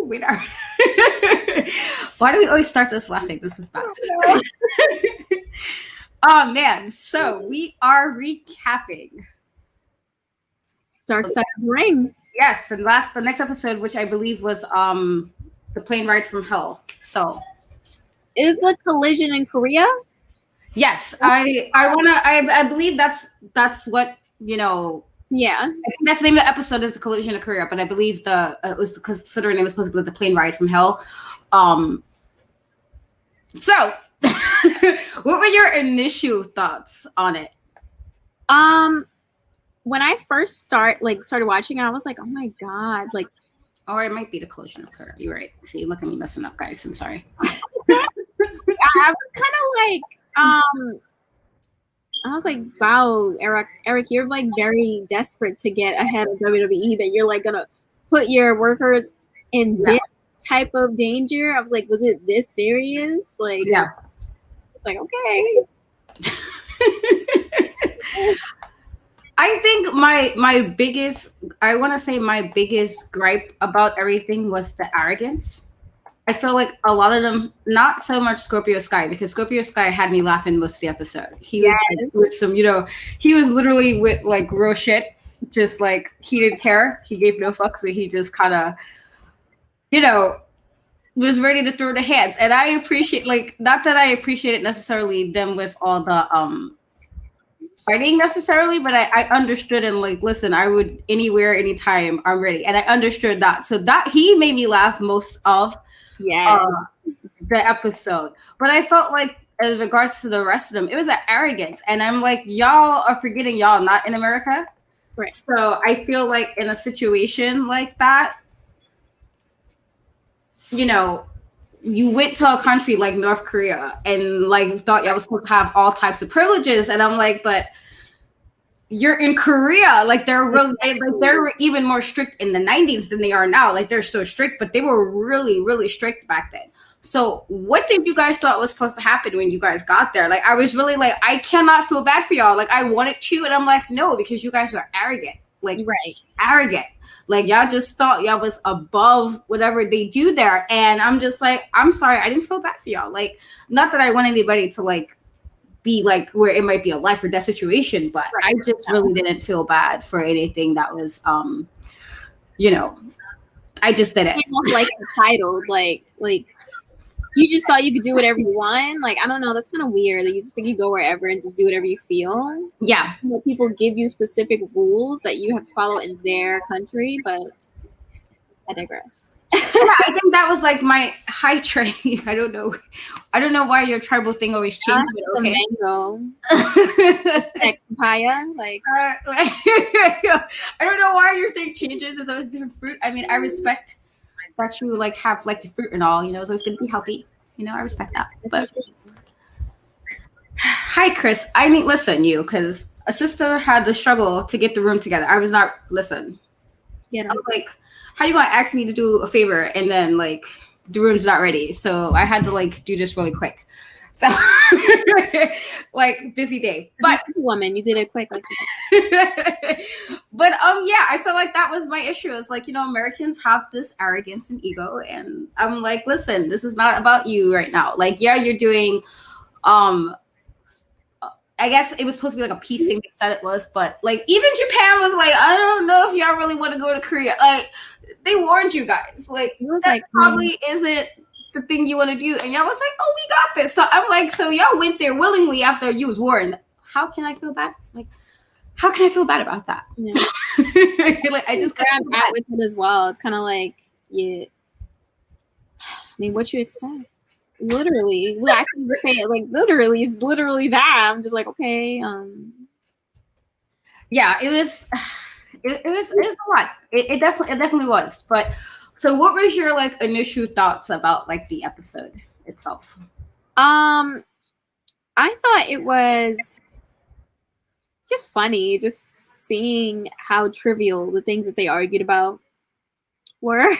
we are. Why do we always start this laughing? This is bad. Oh man, so we are recapping Dark Side of the Ring. Yes, the next episode, which I believe was the plane ride from hell. So is the collision in Korea? Yes, I believe that's what Yeah, I think that's the name of the episode is the collision in Korea, but I believe it was considering it was supposed to be the plane ride from hell. So what were your initial thoughts on it? When I first started watching, I was like, oh my god, like, or it might be the collision of Korea. You're right. See, look at me messing up, guys. I'm sorry. I was kind of I was like, wow, Eric, you're like very desperate to get ahead of WWE that you're like gonna put your workers in this type of danger. I was like, was it this serious? Like, yeah. It's like, okay. I think my biggest gripe about everything was the arrogance. I feel like a lot of them, not so much Scorpio Sky, because Scorpio Sky had me laughing most of the episode. He was like, with some, he was literally with like real shit, just like he didn't care. He gave no fucks, so he just kind of, was ready to throw the hands. And I appreciate, like, not that I appreciated necessarily them with all the fighting necessarily, but I understood and like, listen, I would anywhere, anytime, I'm ready. And I understood that. So that he made me laugh most of the episode. But I felt like in regards to the rest of them, it was an arrogance. And I'm like, y'all are forgetting y'all not in America. Right. So I feel like in a situation like that, you went to a country like North Korea and like thought y'all was supposed to have all types of privileges. And I'm like, but you're in Korea. Like they're really, like they were even more strict in the 90s than they are now. Like they're still strict, but they were really, really strict back then. So what did you guys thought was supposed to happen when you guys got there? Like I was really like, I cannot feel bad for y'all. Like I wanted to, and I'm like, no, because you guys were arrogant. Like arrogant. Like y'all just thought y'all was above whatever they do there. And I'm just like, I'm sorry, I didn't feel bad for y'all. Like, not that I want anybody to like be like where it might be a life or death situation, but I just really didn't feel bad for anything that was I just didn't. Almost like entitled, like you just thought you could do whatever you want. Like, I don't know, that's kind of weird that you just think you go wherever and just do whatever you feel. Yeah. People give you specific rules that you have to follow in their country, but I digress. Yeah, I think that was like my high train. I don't know why your tribal thing always changed. But okay. Mango. Ex papaya. Like I don't know why your thing changes. It's always different fruit. I mean, I respect that you like have like the fruit and all, it's always going to be healthy. I respect that. But hi, Chris. I mean, listen, because a sister had the struggle to get the room together. I was not listen. Yeah. I was like, how you gonna ask me to do a favor and then like the room's not ready? So I had to like do this really quick. So like busy day. But woman, you did it quick. But yeah, I feel like that was my issue. It's like, Americans have this arrogance and ego, and I'm like, listen, this is not about you right now. Like, yeah, you're doing I guess it was supposed to be like a peace thing. They said it was, but like even Japan was like, I don't know if y'all really want to go to Korea. Like they warned you guys. Like that probably isn't the thing you want to do. And y'all was like, oh, we got this. So I'm like, so y'all went there willingly after you was warned. How can I feel bad? Like, how can I feel bad about that? Yeah. Like I just got at with it as well. It's kind of like, yeah. I mean, what you expect? Literally, I can say it like literally that. I'm just like, okay. Yeah, it was a lot. It definitely was. But so, what was your like initial thoughts about like the episode itself? I thought it was just funny, just seeing how trivial the things that they argued about were,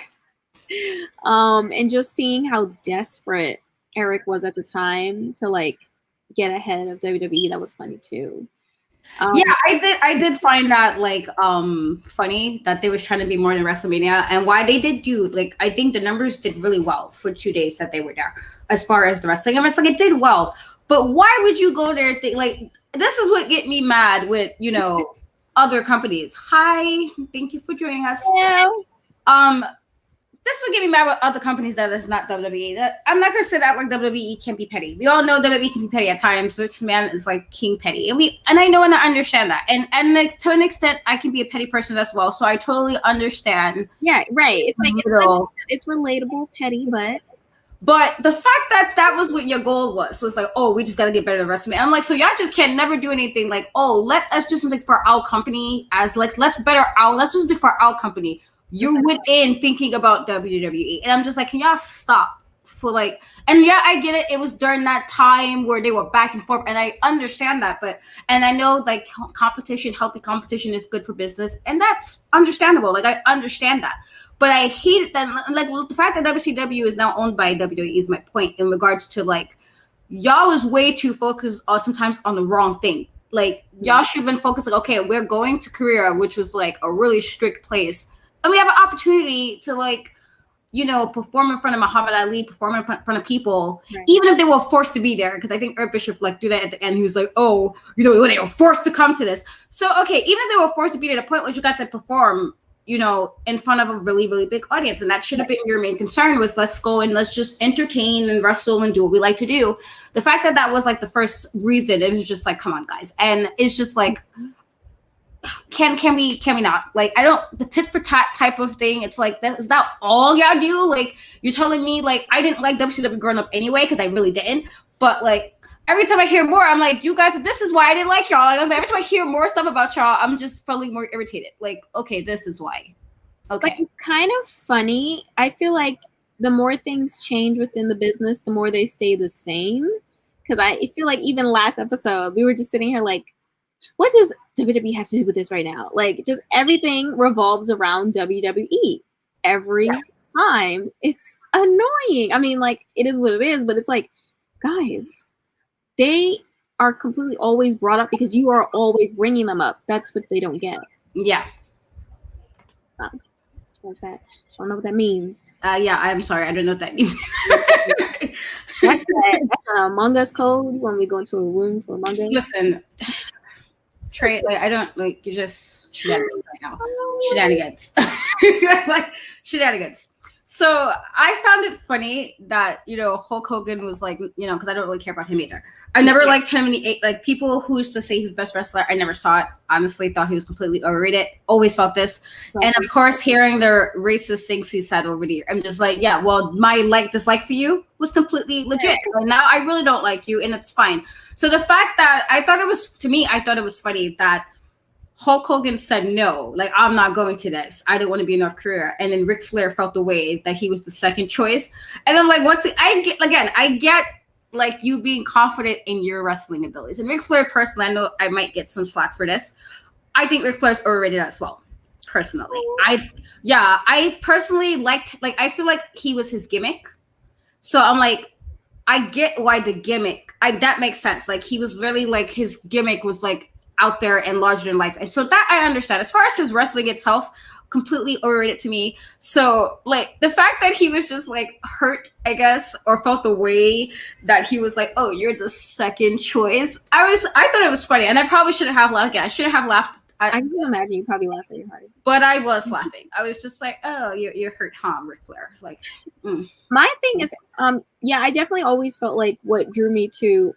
and just seeing how desperate Eric was at the time to like get ahead of WWE. That was funny too. Yeah, I did find that like funny that they was trying to be more than WrestleMania, and why they did do like I think the numbers did really well for 2 days that they were there as far as the wrestling. I mean, it's like it did well, but why would you go there? Like this is what get me mad with other companies. Hi, thank you for joining us. Yeah. Um, this would get me mad with other companies that is not WWE. I'm not gonna say that like WWE can be petty. We all know WWE can be petty at times. Which man is like king petty, and I know and I understand that. And like, to an extent, I can be a petty person as well. So I totally understand. Yeah, right. It's like it's relatable, petty, But the fact that that was what your goal was like, oh, we just gotta get better at wrestling. I'm like, so y'all just can never do anything like, oh, let us do something for our company as like let's do something for our company. You went in thinking about WWE, and I'm just like, can y'all stop for like? And yeah, I get it. It was during that time where they were back and forth, and I understand that. And I know like healthy competition is good for business, and that's understandable. Like I understand that, but I hate it that like the fact that WCW is now owned by WWE is my point in regards to like y'all was way too focused on sometimes on the wrong thing. Like y'all should have been focused like, okay, we're going to Korea, which was like a really strict place. And we have an opportunity to like, perform in front of Muhammad Ali, perform in front of people, right, even if they were forced to be there. Because I think Herb Bishop like do that at the end. He was like, oh, they were forced to come to this. So, okay, even if they were forced to be there, the point was you got to perform, in front of a really, really big audience. And that should have been your main concern was let's go and let's just entertain and wrestle and do what we like to do. The fact that that was like the first reason, it was just like, come on, guys. And it's just like, can we not? Like, I don't, the tit for tat type of thing, it's like that is that all y'all do? Like, you're telling me like I didn't like WCW growing up anyway, because I really didn't. But like every time I hear more, I'm like, you guys, this is why I didn't like y'all. Like, every time I hear more stuff about y'all, I'm just feeling more irritated. Like, okay, this is why. Okay. Like, it's kind of funny. I feel like the more things change within the business, the more they stay the same. Because I feel like even last episode, we were just sitting here like, what does WWE have to do with this right now? Like, just everything revolves around WWE every time. It's annoying. I mean, like, it is what it is, but it's like, guys, they are completely always brought up because you are always bringing them up. That's what they don't get. Yeah. What's that? I don't know what that means. Yeah, I'm sorry. I don't know what that means. That's an Among Us code when we go into a room for Among Us. Listen, Trey, like I don't like you just shenanigans right now. Shenanigans. Like shenanigans. So I found it funny that Hulk Hogan was like because I don't really care about him either. I never liked him, and like people who used to say he's the best wrestler. I never saw it. Honestly, thought he was completely overrated. Always felt this, and of course, hearing the racist things he said over the year, I'm just like, yeah, well, my dislike for you was completely legit. And now I really don't like you, and it's fine. So the fact that I thought it was funny that Hulk Hogan said no, like I'm not going to this. I don't want to be in North Korea. And then Ric Flair felt the way that he was the second choice. And I'm like, I get like you being confident in your wrestling abilities. And Ric Flair personally, I know I might get some slack for this. I think Ric Flair's overrated as well. Personally, I personally liked I feel like he was his gimmick. So I'm like, I get why the gimmick. That makes sense. Like he was really like his gimmick was like out there and larger than life. And so that I understand. As far as his wrestling itself, completely overrated to me. So like the fact that he was just like hurt, I guess, or felt the way that he was like, oh, you're the second choice. I thought it was funny. And I probably shouldn't have laughed. I shouldn't have laughed. I can imagine you probably laughed very hard. But I was laughing. I was just like, oh, you're hurt, huh, Ric Flair? Like, My thing is, I definitely always felt like what drew me to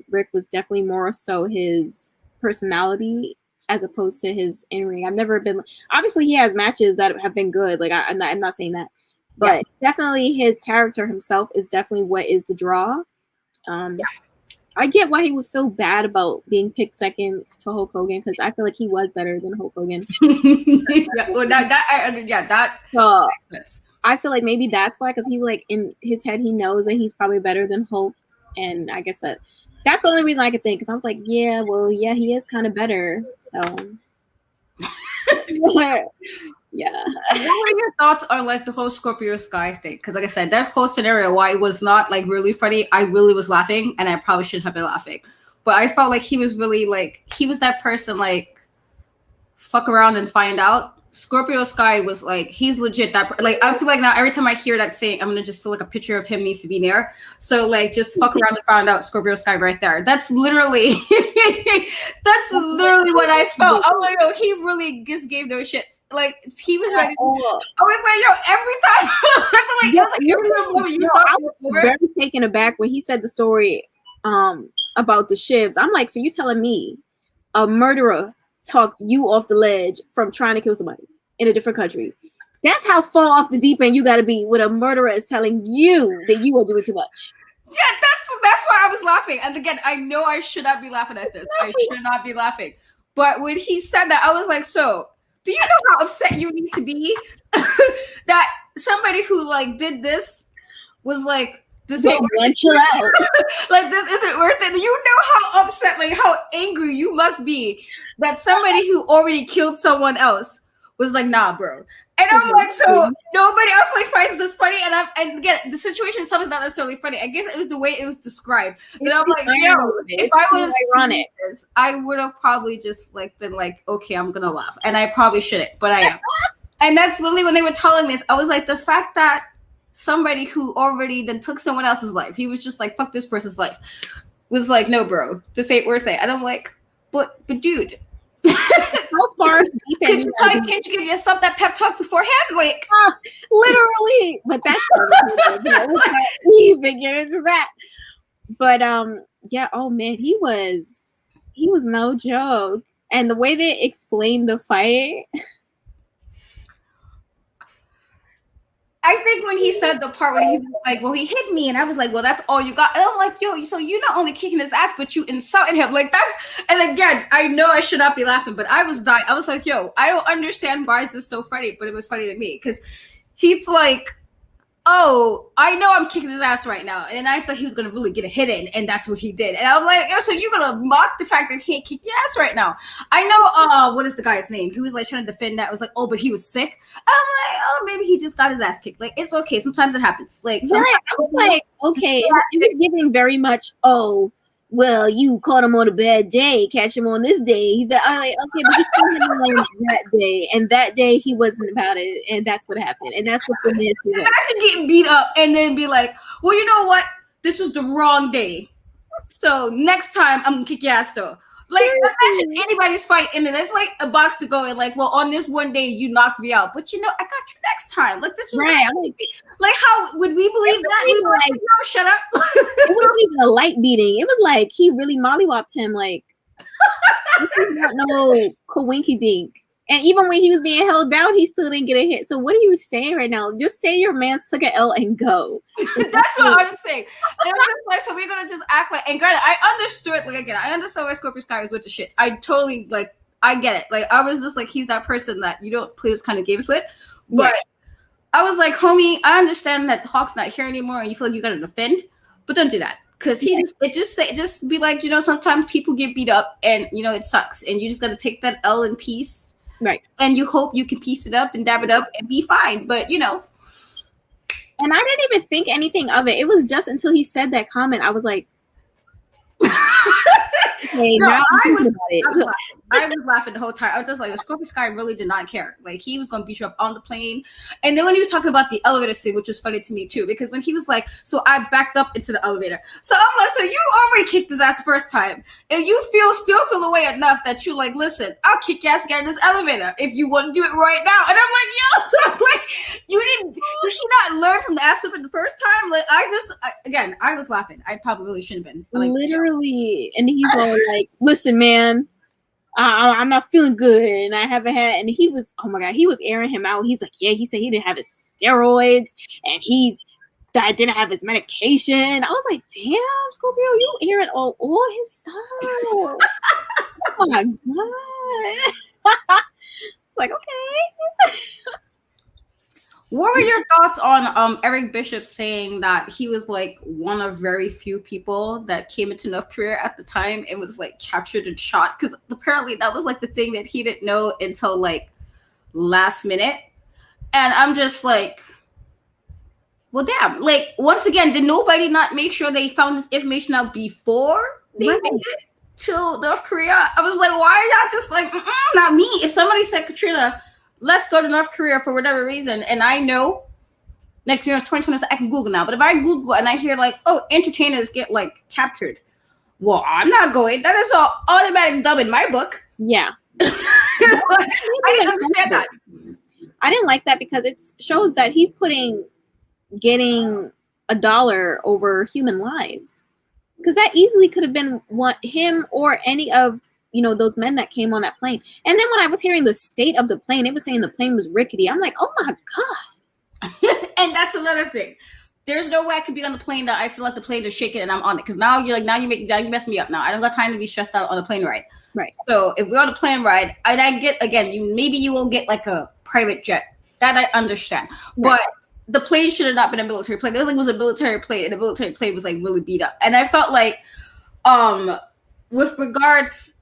Rick was definitely more so his personality as opposed to his in-ring. I've never been, obviously he has matches that have been good. Like I'm not saying that, but definitely his character himself is definitely what is the draw. I get why he would feel bad about being picked second to Hulk Hogan because I feel like he was better than Hulk Hogan. So I feel like maybe that's why, because he's like in his head he knows that he's probably better than Hulk, and I guess that's the only reason I could think. Because I was like, he is kind of better. So yeah. What were your thoughts on like the whole Scorpio Sky thing? Because like I said, that whole scenario, why it was not like really funny, I really was laughing, and I probably shouldn't have been laughing. but I felt like he was really like he was that person like fuck around and find out. Scorpio Sky was like he's legit that like I feel like now every time I hear that saying I'm gonna just feel like a picture of him needs to be there. So like just fuck around and find out Scorpio Sky right there. That's literally what I felt. Oh my god, he really just gave no shits. Like he was ready. I was like, yo, every time I was very taken aback when he said the story about the shivs. I'm like, so you telling me a murderer talked you off the ledge from trying to kill somebody in a different country? That's how far off the deep end you got to be when a murderer is telling you that you are doing too much. Yeah, that's why I was laughing. And again, I know I should not be laughing at this. I should not be laughing. But when he said that, I was like, so do you know how upset you need to be that somebody who like did this was like, this ain't chill out. Like this isn't worth it. You know how upset, like how angry you must be that somebody who already killed someone else was like, nah, bro. And I'm like, so nobody else like finds this funny. And again, the situation itself is not necessarily funny. I guess it was the way it was described. And I'm like, yo, if I would have seen this, I would have probably just like been like, okay, I'm gonna laugh, and I probably shouldn't, but I am. And that's literally when they were telling this. I was like, the fact that somebody who already then took someone else's life, he was just like, fuck this person's life, was like, no, bro, this ain't worth it. And I'm like, but dude, how far deep can't you give yourself that pep talk beforehand? Like, literally. But that's we even get into that. But yeah, oh man, he was no joke. And the way they explained the fight, I think when he said the part where he was like, well, he hit me, and I was like, well, that's all you got. And I'm like, yo, so you're not only kicking his ass, but you insulted him. Like that's, and again, I know I should not be laughing, but I was dying. I was like, yo, I don't understand why is this so funny, but it was funny to me because he's like, oh, I know I'm kicking his ass right now. And I thought he was going to really get a hit in, and that's what he did. And I'm like, oh, so you're going to mock the fact that he ain't kicking your ass right now. I know, what is the guy's name? He was like trying to defend that. I was like, oh, but he was sick. And I'm like, oh, maybe he just got his ass kicked. Like, it's okay. Sometimes it happens. Like, right. I was like, okay, it was giving very much, oh, well, you caught him on a bad day, catch him on this day. I'm like, okay, but you caught him on that day, and that day he wasn't about it, and that's what happened, and that's what's so nasty. Imagine getting beat up and then be like, well, you know what? This was the wrong day, so next time I'm gonna kick your ass though. Like, imagine anybody's fight, and then it's like a box to go, and like, well, on this one day you knocked me out, but you know, I got you next time. Like, this was right. Like, how would we believe that? We were like, no, shut up. It wasn't even a light beating. It was like he really mollywopped him. Like, this is not no coinky dink. And even when he was being held down, he still didn't get a hit. So what are you saying right now? Just say your man took an L and go. That's what I'm saying. And I'm just like, so we're gonna just act like. And granted, I understood. Like again, I understood why Scorpio Sky was with the shit. I totally like. I get it. Like I was just like, he's that person that you don't play those kind of games with. But I was like, homie, I understand that Hawk's not here anymore, and you feel like you gotta defend, but don't do that. Because just be like, you know, sometimes people get beat up, and you know it sucks, and you just gotta take that L in peace. Right. And you hope you can piece it up and dab it up and be fine. But, you know. And I didn't even think anything of it. It was just until he said that comment, I was like, okay, no, now I was laughing the whole time. I was just like, Scorpio Sky really did not care. Like, he was going to beat you up on the plane. And then when he was talking about the elevator scene, which was funny to me, too, because when he was like, so I backed up into the elevator. So I'm like, so you already kicked his ass the first time. And you still feel away enough that you're like, listen, I'll kick your ass again in this elevator if you want to do it right now. And I'm like, yo, so I'm like, did he not learn from the ass whipping the first time? Like, again, I was laughing. I probably really shouldn't have been. Like, literally. And he's all like, listen, man, I'm not feeling good, and I haven't had. And he was, oh my god, he was airing him out. He's like, yeah, he said he didn't have his steroids, and I didn't have his medication. I was like, damn, Scorpio, you airing all his stuff. Oh my god. It's like, okay. What were your thoughts on Eric Bishop saying that he was like one of very few people that came into North Korea at the time and was like captured and shot? Because apparently that was like the thing that he didn't know until like last minute. And I'm just like, well, damn. Like, once again, did nobody not make sure they found this information out before they did it? to North Korea. I was like, why are y'all just like, not me? If somebody said, Katrina, let's go to North Korea for whatever reason, and I know next year is 2020, so I can Google now. But if I Google and I hear like, oh, entertainers get like captured, well, I'm not going. That is an automatic dub in my book. Yeah. I didn't understand that. I didn't like that because it shows that he's getting $1 over human lives. Because that easily could have been him or any of those men that came on that plane. And then when I was hearing the state of the plane, it was saying the plane was rickety. I'm like, oh my god. And that's another thing. There's no way I could be on the plane that I feel like the plane is shaking and I'm on it. Because now you mess me up. Now I don't got time to be stressed out on a plane ride. Right. So if we're on a plane ride, and I get again, maybe you won't get like a private jet. That I understand, right. But the plane should have not been a military plane. It was a military plane, and the military plane was like really beat up. And I felt like, with regards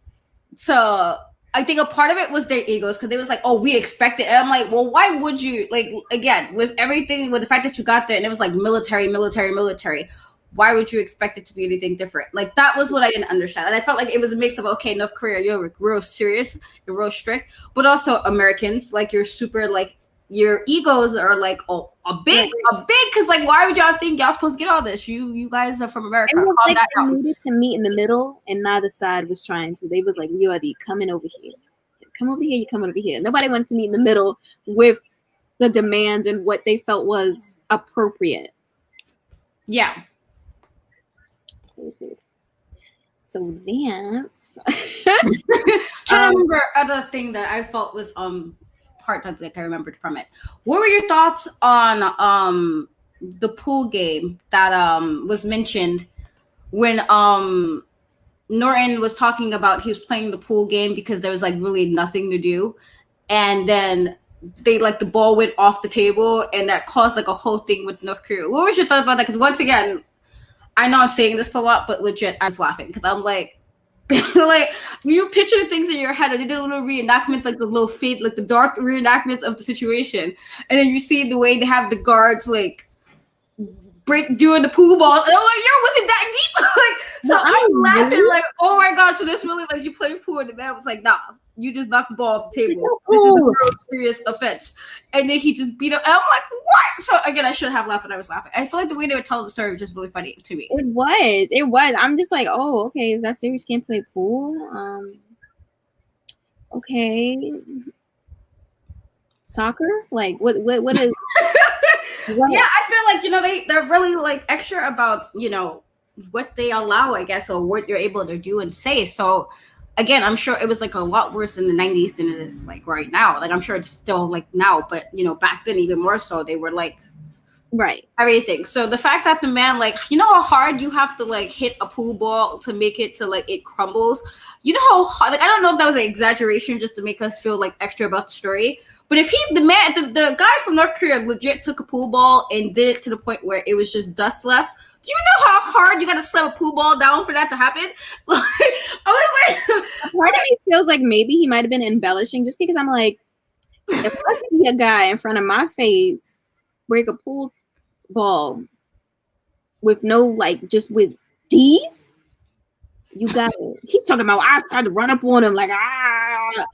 to, I think a part of it was their egos because they was like, oh, we expect it. And I'm like, well, why would you, like, again, with everything, with the fact that you got there and it was like military, why would you expect it to be anything different? Like, that was what I didn't understand. And I felt like it was a mix of, okay, North Korea, you're real serious, you're real strict, but also Americans, like, you're super, like, your egos are like a big, because like, why would y'all think y'all supposed to get all this? You guys are from America. It was like they needed to meet in the middle, and neither side was trying to. They was like, you are coming over here. Come over here, you come over here. Nobody wanted to meet in the middle with the demands and what they felt was appropriate. Yeah. So that's trying to remember other thing that I felt was part that like I remembered from it. What were your thoughts on the pool game that was mentioned when Norton was talking about he was playing the pool game because there was like really nothing to do, and then they like the ball went off the table and that caused like a whole thing with North Korea. What was your thought about that? Because once again, I know I'm saying this a lot, but legit, I was laughing because I'm like, like you picture things in your head and they did little reenactments, like the little fade, like the dark reenactments of the situation, and then you see the way they have the guards like break doing the pool ball, and I'm like, yo, was it that deep? Like, so I'm laughing like, oh my god, so this really like you playing pool, and the man was like, nah, you just knocked the ball off the table. This is a real serious offense. And then he just beat up, and I'm like, what? So again, I should have laughed, but I was laughing. I feel like the way they were telling the story was just really funny to me. It was. I'm just like, oh, okay, is that serious? Can't play pool? Okay. Soccer? Like, what is? What? Yeah, I feel like they're really like extra about what they allow, I guess, or what you're able to do and say. So again, I'm sure it was like a lot worse in the 90s than it is like right now. Like I'm sure it's still like now, but back then even more so. They were like right everything. So the fact that the man like how hard you have to like hit a pool ball to make it to like it crumbles. You know how hard, like I don't know if that was an exaggeration just to make us feel like extra about the story. But if the guy from North Korea legit took a pool ball and did it to the point where it was just dust left, do you know how hard you got to slam a pool ball down for that to happen? Like, I was like, part of me feels like maybe he might have been embellishing, just because I'm like, if I see a guy in front of my face break a pool ball with no like just with these, you got it. He's talking about I tried to run up on him like I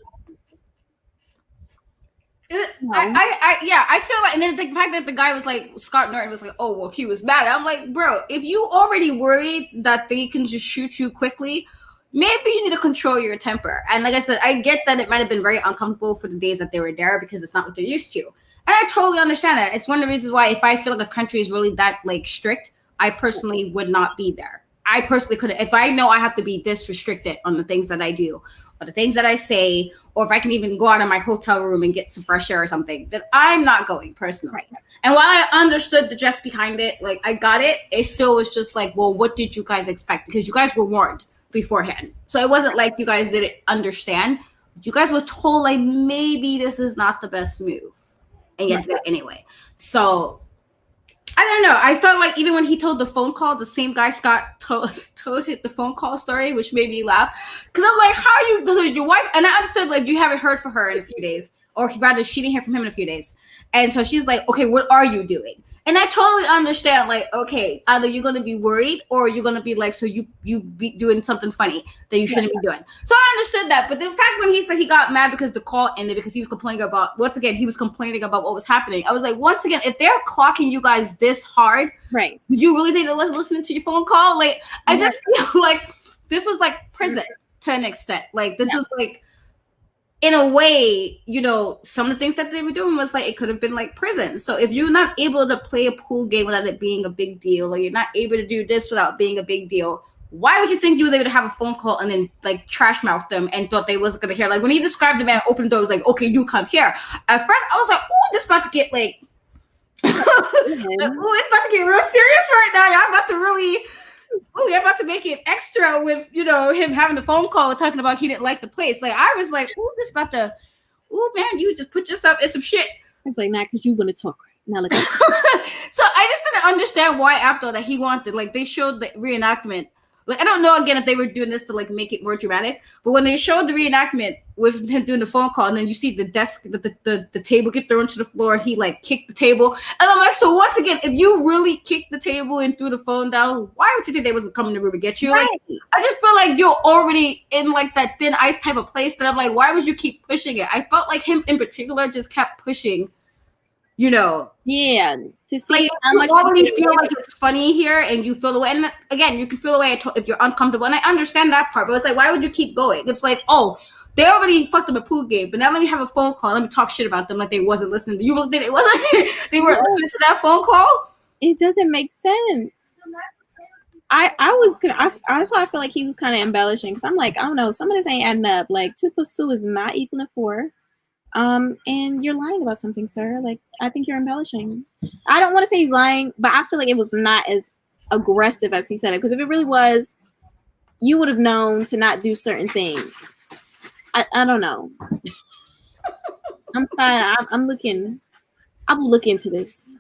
feel like, and then the fact that the guy was like, Scott Norton was like, oh, well, he was mad. I'm like, bro, if you already worried that they can just shoot you quickly, maybe you need to control your temper. And like I said, I get that it might have been very uncomfortable for the days that they were there because it's not what they're used to. And I totally understand that. It's one of the reasons why if I feel like a country is really that like strict, I personally would not be there. I personally couldn't. If I know I have to be this restricted on the things that I do, or the things that I say, or if I can even go out of my hotel room and get some fresh air or something, then I'm not going personally. Right. And while I understood the jest behind it, like I got it, it still was just like, well, what did you guys expect? Because you guys were warned beforehand. So it wasn't like you guys didn't understand. You guys were told like maybe this is not the best move. And yet did it anyway. So I don't know. I felt like even when he told the phone call, the same guy Scott told the phone call story, which made me laugh. Because I'm like, how are you, your wife? And I understood, like, you haven't heard from her in a few days. Or rather, she didn't hear from him in a few days. And so she's like, okay, what are you doing? And I totally understand, like, okay, either you're gonna be worried or you're gonna be like, so you be doing something funny that you shouldn't be doing. So I understood that. But the fact when he said he got mad because the call ended because he was complaining about, once again, he was complaining about what was happening. I was like, once again, if they're clocking you guys this hard, right? you really think they was listening to your phone call? Like, I just feel like this was like prison to an extent. Like this was like, in a way, you know, some of the things that they were doing was like, it could have been like prison. So if you're not able to play a pool game without it being a big deal, or you're not able to do this without being a big deal, why would you think you was able to have a phone call and then like trash mouth them and thought they wasn't gonna hear? Like when he described the man open the door, it was like, okay, you come here. At first I was like, oh, this about to get like oh, it's about to get real serious right now. I'm about to really, oh, you're about to make it extra with, you know, him having the phone call and talking about he didn't like the place. Like I was like, oh, this about to, oh man, you just put yourself in some shit. It's like, nah, because you want to talk. Now look. So I just didn't understand why after that he wanted, like they showed the reenactment. Like I don't know again if they were doing this to like make it more dramatic, but when they showed the reenactment with him doing the phone call, and then you see the desk, the table get thrown to the floor, and he like kicked the table, and I'm like, so once again, if you really kicked the table and threw the phone down, why would you think they was coming to room to get you? Right. Like I just feel like you're already in like that thin ice type of place that I'm like, why would you keep pushing it? I felt like him in particular just kept pushing. You know, yeah, to see like, how you much already feel like it's funny here, and you feel away. And again, you can feel away if you're uncomfortable, and I understand that part. But it's like, why would you keep going? It's like, oh, they already fucked up a pool game, but now let me have a phone call. Let me talk shit about them like they wasn't listening. You looked at it wasn't. They weren't listening to that phone call. It doesn't make sense. That's why I feel like he was kind of embellishing, because I'm like, I don't know, some of this ain't adding up. Like 2 + 2 is not equal to 4. And you're lying about something, sir. Like, I think you're embellishing. I don't want to say he's lying, but I feel like it was not as aggressive as he said it. Because if it really was, you would have known to not do certain things. I don't know. I'm sorry. I'm looking. I will look into this.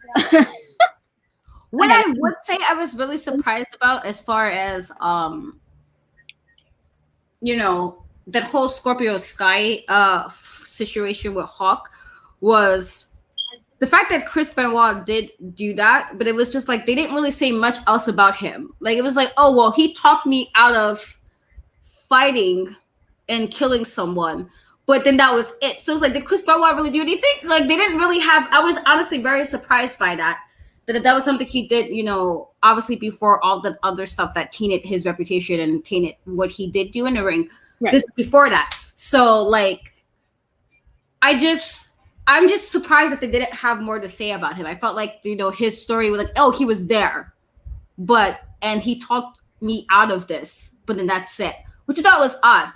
What I would say I was really surprised about, as far as you know, that whole Scorpio Sky situation with Hawk, was the fact that Chris Benoit did do that, but it was just like they didn't really say much else about him. Like it was like, oh well, he talked me out of fighting and killing someone, but then that was it. So it's like, did Chris Benoit really do anything? Like they didn't really have. I was honestly very surprised by that. That was something he did, you know, obviously before all the other stuff that tainted his reputation and tainted what he did do in the ring. Right. This before that. So like, I'm just surprised that they didn't have more to say about him. I felt like, you know, his story was like, oh, he was there, and he talked me out of this, but then that's it, which I thought was odd.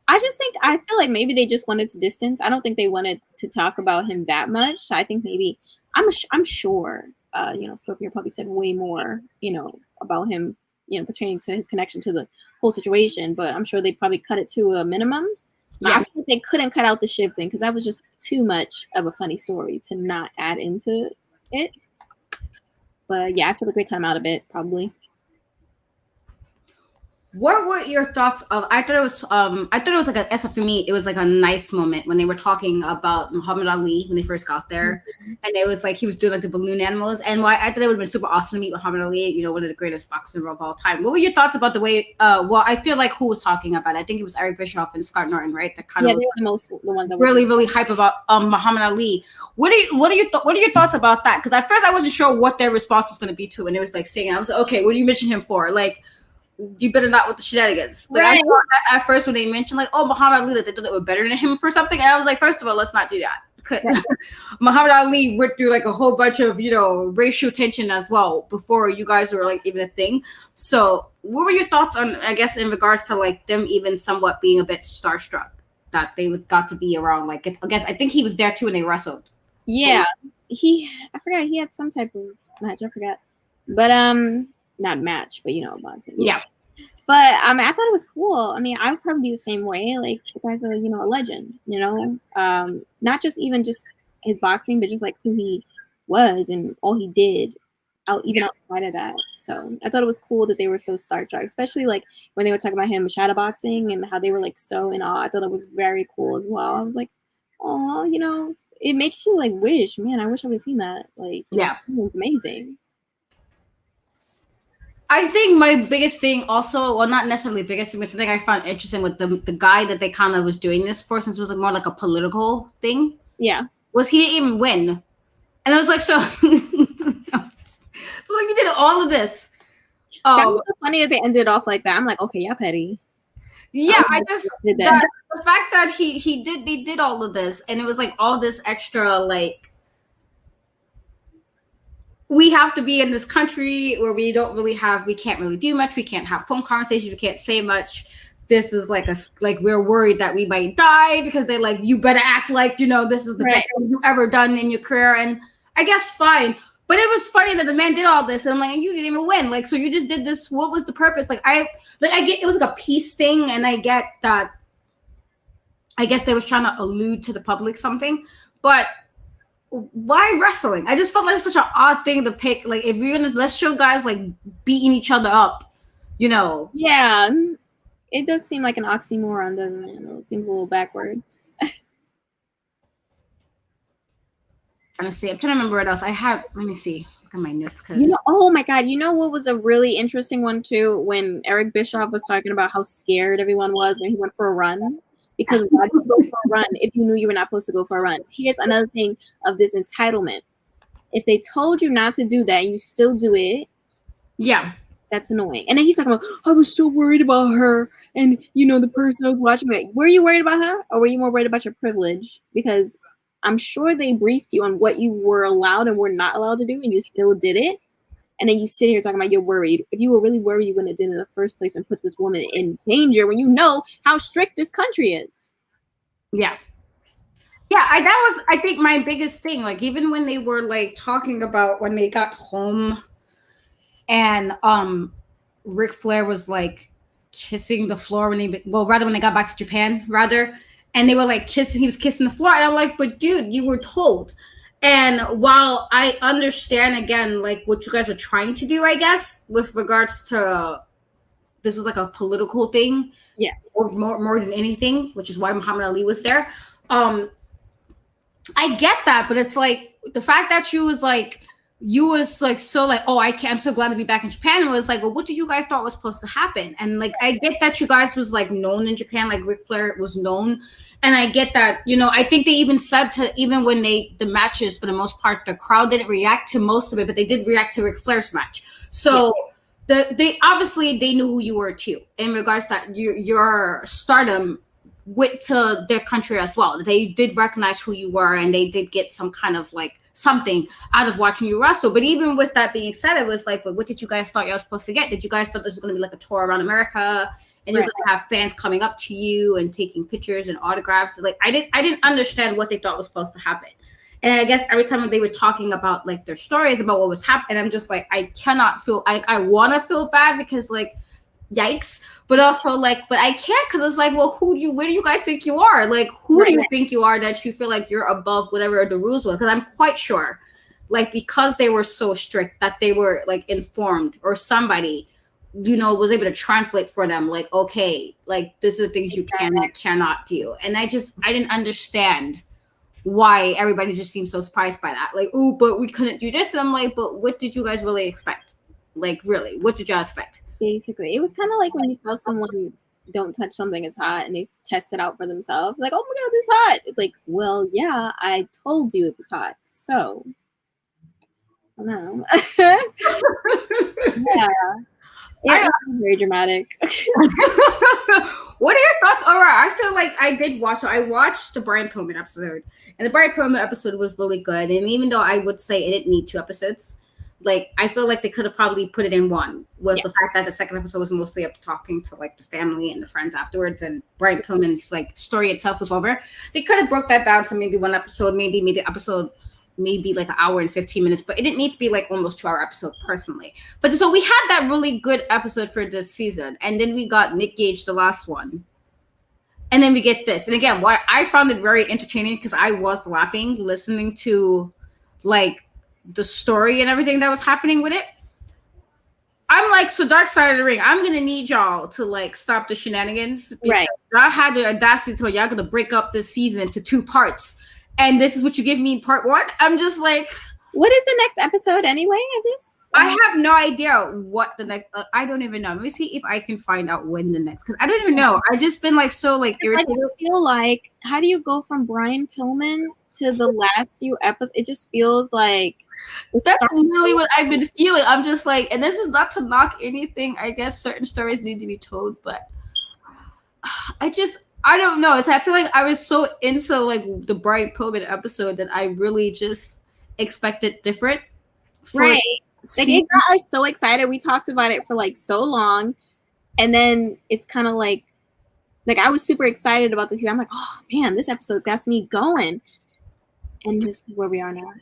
I feel like maybe they just wanted to distance. I don't think they wanted to talk about him that much. So I think maybe, I'm sure, you know, Scorpio probably said way more, you know, about him, you know, pertaining to his connection to the whole situation, but I'm sure they probably cut it to a minimum. Yeah. I think they couldn't cut out the ship thing because that was just too much of a funny story to not add into it. But yeah, I feel like they cut him out a bit, probably. What were your thoughts of? I thought it was like for me, it was like a nice moment when they were talking about Muhammad Ali when they first got there, and it was like he was doing like the balloon animals, and why I thought it would have been super awesome to meet Muhammad Ali, you know, one of the greatest boxers of all time. What were your thoughts about the way? Well, I feel like who was talking about it? I think it was Eric Bischoff and Scott Norton, right? That kind of was the ones that really really hype about Muhammad Ali. What are your thoughts about that? Because at first I wasn't sure what their response was going to be to, and it was like saying, I was like, okay, what do you mention him for? Like, you better not with the shenanigans. Like, right. I thought that at first when they mentioned like, oh, Muhammad Ali, that they thought they were better than him for something, and I was like, first of all, let's not do that. Right. Muhammad Ali went through like a whole bunch of, you know, racial tension as well before you guys were like even a thing. So what were your thoughts on, I guess, in regards to like them even somewhat being a bit starstruck that they got to be around? Like, I guess I think he was there too when they wrestled. Yeah, I forgot he had some type of match. I forgot, but not match, but you know, boxing. Yeah. But I mean, I thought it was cool. I mean, I would probably be the same way. Like, the guy's a, you know, a legend. You know, not just even just his boxing, but just like who he was and all he did, outside of that. So I thought it was cool that they were so starstruck, especially like when they were talking about him shadowboxing and how they were like so in awe. I thought it was very cool as well. I was like, oh, you know, it makes you like wish, man, I wish I would have seen that. Like, Yeah. It's amazing. I think my biggest thing also, well, not necessarily biggest thing, but something I found interesting with the guy that they kind of was doing this for, since it was like more like a political thing. Yeah. Was he didn't even win. And I was like, so like you did all of this. That was so funny that they ended off like that. I'm like, okay, yeah, petty. Yeah, I just the fact that they did all of this, and it was like all this extra, like, we have to be in this country where we can't really do much, we can't have phone conversations, we can't say much. This is like we're worried that we might die because they're like, you better act like, this is the best thing you've ever done in your career. And I guess fine. But it was funny that the man did all this, and I'm like, you didn't even win. Like, so you just did this. What was the purpose? I get it was like a peace thing, and I get that. I guess they was trying to allude to the public something, but why wrestling? I just felt like such an odd thing to pick. Like, if you're gonna, let's show guys like beating each other up, Yeah, it does seem like an oxymoron, doesn't it? It seems a little backwards. I'm trying to remember what else I have. Let me see. Look at my notes. Oh my God. You know what was a really interesting one too? When Eric Bischoff was talking about how scared everyone was when he went for a run. Because why did you go for a run if you knew you were not supposed to go for a run? Here's another thing of this entitlement. If they told you not to do that and you still do it, yeah, that's annoying. And then he's talking about, I was so worried about her and, the person I was watching me. Were you worried about her, or were you more worried about your privilege? Because I'm sure they briefed you on what you were allowed and were not allowed to do, and you still did it. And then you sit here talking about you're worried. If you were really worried, you wouldn't have did it in the first place and put this woman in danger when you know how strict this country is. Yeah. Yeah, that was, I think, my biggest thing. Like, even when they were like talking about when they got home and Ric Flair was like kissing the floor when they got back to Japan, and they were like kissing, he was kissing the floor. And I'm like, but dude, you were told. And while I understand, again, like what you guys were trying to do, I guess, with regards to this was like a political thing. Yeah. Or more than anything, which is why Muhammad Ali was there. I get that, but it's like the fact that you was like, oh, I'm so glad to be back in Japan. And it was like, well, what did you guys thought was supposed to happen? And like, I get that you guys was like known in Japan, like Ric Flair was known. And I get that, I think they even said even when the matches, for the most part, the crowd didn't react to most of it, but they did react to Ric Flair's match. So they obviously they knew who you were too, in regards to that your stardom went to their country as well. They did recognize who you were, and they did get some kind of like something out of watching you wrestle. But even with that being said, it was like, but what did you guys thought you were supposed to get? Did you guys thought this was going to be like a tour around America? And you're gonna have fans coming up to you and taking pictures and autographs. Like I didn't understand what they thought was supposed to happen. And I guess every time they were talking about like their stories about what was happening, I'm just like, I cannot feel. I want to feel bad because like, yikes. But also like, but I can't, because it's like, well, where do you guys think you are? Like, who do you think you are that you feel like you're above whatever the rules were? Because I'm quite sure, like, because they were so strict that they were like informed, or somebody was able to translate for them, like, okay, like this is the things you cannot do. And I didn't understand why everybody just seemed so surprised by that. Like, oh, but we couldn't do this. And I'm like, but what did you guys really expect? Like, really, what did y'all expect? Basically, it was kind of like when you tell someone don't touch something, it's hot, and they test it out for themselves. Like, oh my God, it's hot. It's like, well, yeah, I told you it was hot. So, I don't know. Yeah. Yeah, very dramatic. What are your thoughts? All right, I feel like I watched the Brian Pillman episode, and the Brian Pillman episode was really good. And even though I would say it didn't need 2 episodes, like I feel like they could have probably put it in one, with the fact that the second episode was mostly up talking to like the family and the friends afterwards, and Brian Pillman's like story itself was over. They could have broke that down to maybe one episode, maybe made the episode maybe like an hour and 15 minutes, but it didn't need to be like almost 2-hour episode personally. But so we had that really good episode for this season, and then we got Nick Gage, the last one, and then we get this. And again, what I found it very entertaining, because I was laughing listening to like the story and everything that was happening with it. I'm like, so Dark Side of the Ring, I'm gonna need y'all to like stop the shenanigans, because I had the audacity to y'all gonna break up this season into 2 parts. and this is what you give me in part 1. I'm just like, what is the next episode anyway of this? I have no idea what the next. I don't even know. Let me see if I can find out when the next. Because I don't even know. I just been like so like irritated. I feel like, how do you go from Brian Pillman to the last few episodes? It just feels like that's literally what I've been feeling. I'm just like, and this is not to knock anything. I guess certain stories need to be told, but I don't know. I feel like I was so into like the Brian Pillman episode that I really just expected different. Right. Like it got us so excited. We talked about it for like so long, and then it's kind of like I was super excited about this. I'm like, oh man, this episode got me going, and this is where we are now.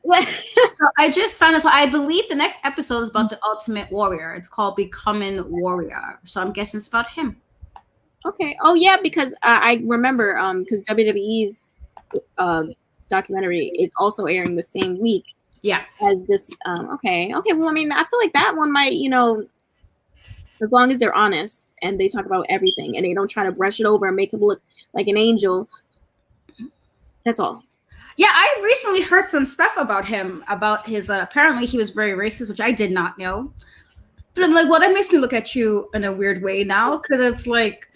So I just found it. So I believe the next episode is about the Ultimate Warrior. It's called Becoming Warrior. So I'm guessing it's about him. Okay. Oh yeah, because I remember because WWE's documentary is also airing the same week. Yeah. As this. Okay. Well, I mean, I feel like that one might, as long as they're honest and they talk about everything and they don't try to brush it over and make him look like an angel. That's all. Yeah, I recently heard some stuff about him, about his apparently he was very racist, which I did not know. But I'm like, well, that makes me look at you in a weird way now, because it's like,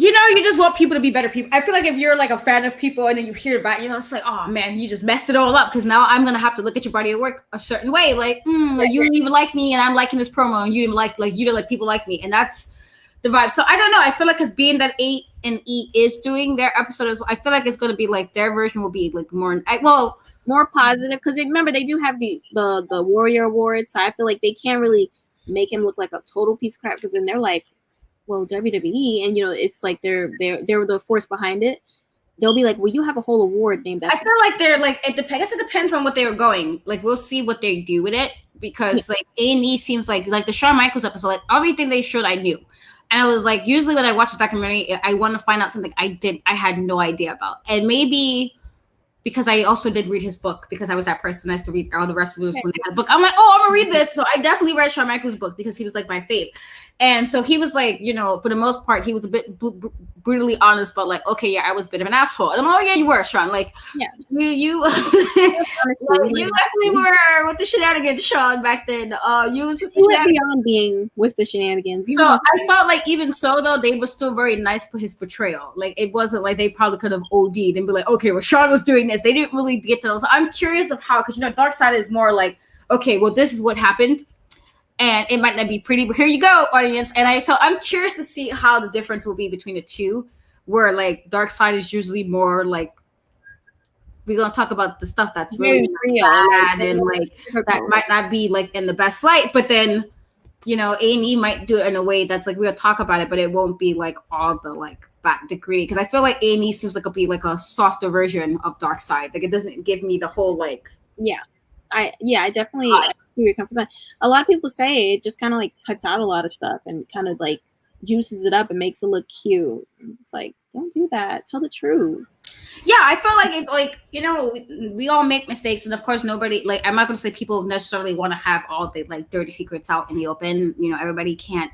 you just want people to be better people. I feel like if you're like a fan of people and then you hear about it, it's like, oh man, you just messed it all up, because now I'm gonna have to look at your body of work a certain way. Like, you didn't even like me, and I'm liking this promo, and you didn't like you didn't like people like me, and that's the vibe. So I don't know. I feel like because being that A and E is doing their episode as well, I feel like it's gonna be like their version will be like more positive, because remember they do have the Warrior Award, so I feel like they can't really make him look like a total piece of crap, because then they're like, well, WWE, and it's like they're the force behind it. They'll be like, well, you have a whole award named after. I feel like they're like, it depends. It depends on what they were going. Like, we'll see what they do with it, because like A&E seems like the Shawn Michaels episode, like everything they showed, I knew, and I was like, usually when I watch a documentary, I want to find out something I had no idea about, and maybe because I also did read his book, because I was that person. I used to read all the wrestlers when they had a book. I'm like, oh, I'm gonna read this. So I definitely read Shawn Michaels' book, because he was like my fave. And so he was like, for the most part, he was a bit brutally honest, but like, okay, yeah, I was a bit of an asshole. And I'm like, oh yeah, you were, Shawn. Like, yeah, you definitely were with the shenanigans, Shawn, back then. You was with the went beyond being with the shenanigans. So I felt like even so, though, they were still very nice for his portrayal. Like, it wasn't like they probably could have OD'd and be like, okay, well, Shawn was doing this. They didn't really get to those. So I'm curious of how, because Dark Side is more like, okay, well, this is what happened. And it might not be pretty, but here you go, audience. And I'm curious to see how the difference will be between the two, where like Dark Side is usually more like, we're gonna talk about the stuff that's really bad and like that might not be like in the best light, but then A&E might do it in a way that's like, we'll talk about it, but it won't be like all the like back degree, because I feel like A&E seems like it'll be like a softer version of Dark Side. Like, it doesn't give me the whole like I definitely see where you're coming from. A lot of people say it just kind of like cuts out a lot of stuff and kind of like juices it up and makes it look cute. It's like, don't do that. Tell the truth. Yeah, I feel like we all make mistakes, and of course nobody, like, I'm not going to say people necessarily want to have all the like dirty secrets out in the open. Everybody can't.